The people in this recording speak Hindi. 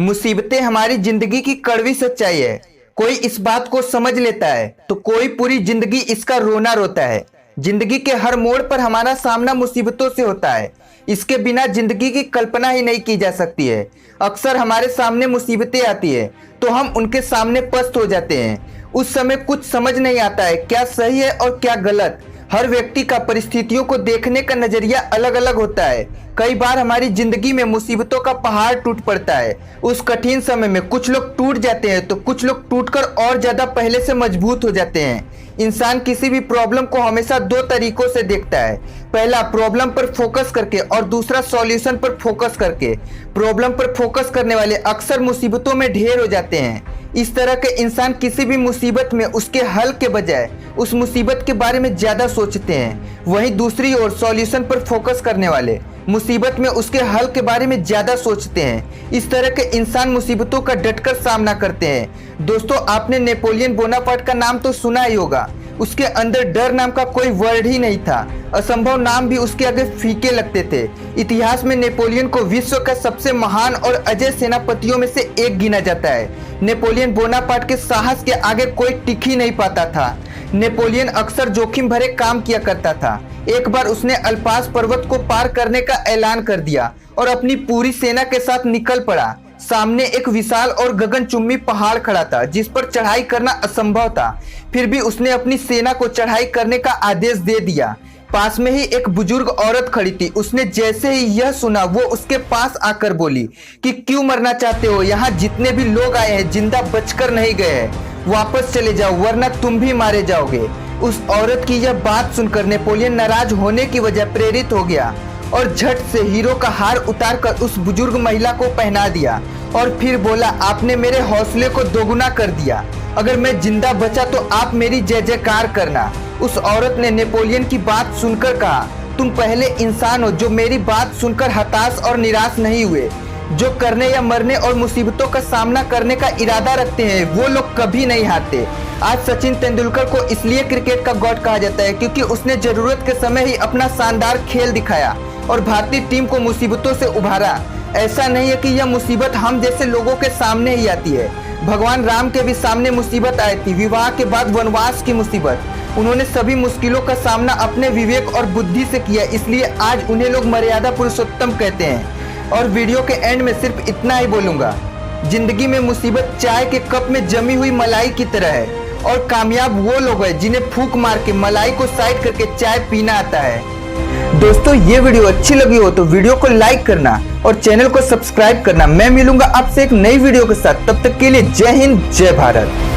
मुसीबतें हमारी जिंदगी की कड़वी सच्चाई है। कोई इस बात को समझ लेता है तो कोई पूरी जिंदगी इसका रोना रोता है। जिंदगी के हर मोड़ पर हमारा सामना मुसीबतों से होता है। इसके बिना जिंदगी की कल्पना ही नहीं की जा सकती है। अक्सर हमारे सामने मुसीबतें आती है तो हम उनके सामने पस्त हो जाते हैं। उस समय कुछ समझ नहीं आता है क्या सही है और क्या गलत। हर व्यक्ति का परिस्थितियों को देखने का नजरिया अलग अलग होता है। कई बार हमारी जिंदगी में मुसीबतों का पहाड़ टूट पड़ता है। उस कठिन समय में कुछ लोग टूट जाते हैं तो कुछ लोग टूटकर और ज्यादा पहले से मजबूत हो जाते हैं। इंसान किसी भी प्रॉब्लम को हमेशा दो तरीकों से देखता है। पहला, प्रॉब्लम पर फोकस करके और दूसरा, सॉल्यूशन पर फोकस करके। प्रॉब्लम पर फोकस करने वाले अक्सर मुसीबतों में ढेर हो जाते हैं। इस तरह के इंसान किसी भी मुसीबत में उसके हल के बजाय उस मुसीबत के बारे में ज्यादा सोचते हैं। वहीं दूसरी ओर सॉल्यूशन पर फोकस करने वाले मुसीबत में उसके हल के बारे में ज्यादा सोचते हैं। इस तरह के इंसान मुसीबतों का डटकर सामना करते हैं। दोस्तों, आपने नेपोलियन बोनापार्ट का नाम तो सुना ही होगा। उसके अंदर डर नाम का कोई वर्ड ही नहीं था। असंभव नाम भी उसके आगे फीके लगते थे। इतिहास में नेपोलियन को विश्व का सबसे महान और अजय सेनापतियों में से एक गिना जाता है। नेपोलियन बोनापार्ट के साहस के आगे कोई टिक ही नहीं पाता था। नेपोलियन अक्सर जोखिम भरे काम किया करता था। एक बार उसने अल्पास पर्वत को पार करने का ऐलान कर दिया और अपनी पूरी सेना के साथ निकल पड़ा। सामने एक विशाल और गगनचुंबी पहाड़ खड़ा था जिस पर चढ़ाई करना असंभव था। फिर भी उसने अपनी सेना को चढ़ाई करने का आदेश दे दिया। पास में ही एक बुजुर्ग औरत खड़ी थी। उसने जैसे ही यह सुना वो उसके पास आकर बोली कि क्यों मरना चाहते हो? यहाँ जितने भी लोग आए हैं जिंदा बचकर नहीं गए हैं। वापस चले जाओ वरना तुम भी मारे जाओगे। उस औरत की यह बात सुनकर नेपोलियन नाराज होने की वजह प्रेरित हो गया और झट से हीरो का हार उतारकर उस बुजुर्ग महिला को पहना दिया और फिर बोला, आपने मेरे हौसले को दोगुना कर दिया। अगर मैं जिंदा बचा तो आप मेरी जय जयकार करना। उस औरत ने नेपोलियन की बात सुनकर कहा, तुम पहले इंसान हो जो मेरी बात सुनकर हताश और निराश नहीं हुए। जो करने या मरने और मुसीबतों का सामना करने का इरादा रखते हैं वो लोग कभी नहीं हारते। आज सचिन तेंदुलकर को इसलिए क्रिकेट का गॉड कहा जाता है क्योंकि उसने जरूरत के समय ही अपना शानदार खेल दिखाया और भारतीय टीम को मुसीबतों से उभारा। ऐसा नहीं है कि यह मुसीबत हम जैसे लोगों के सामने ही आती है। भगवान राम के भी सामने मुसीबत आई थी, विवाह के बाद वनवास की मुसीबत। उन्होंने सभी मुश्किलों का सामना अपने विवेक और बुद्धि से किया, इसलिए आज उन्हें लोग मर्यादा पुरुषोत्तम कहते हैं। और वीडियो के एंड में सिर्फ इतना ही बोलूंगा, जिंदगी में मुसीबत चाय के कप में जमी हुई मलाई की तरह है और कामयाब वो लोग हैं जिन्हें फूंक मार के मलाई को साइड करके चाय पीना आता है। दोस्तों, ये वीडियो अच्छी लगी हो तो वीडियो को लाइक करना और चैनल को सब्सक्राइब करना। मैं मिलूंगा आपसे एक नई वीडियो के साथ, तब तक के लिए जय हिंद जय भारत।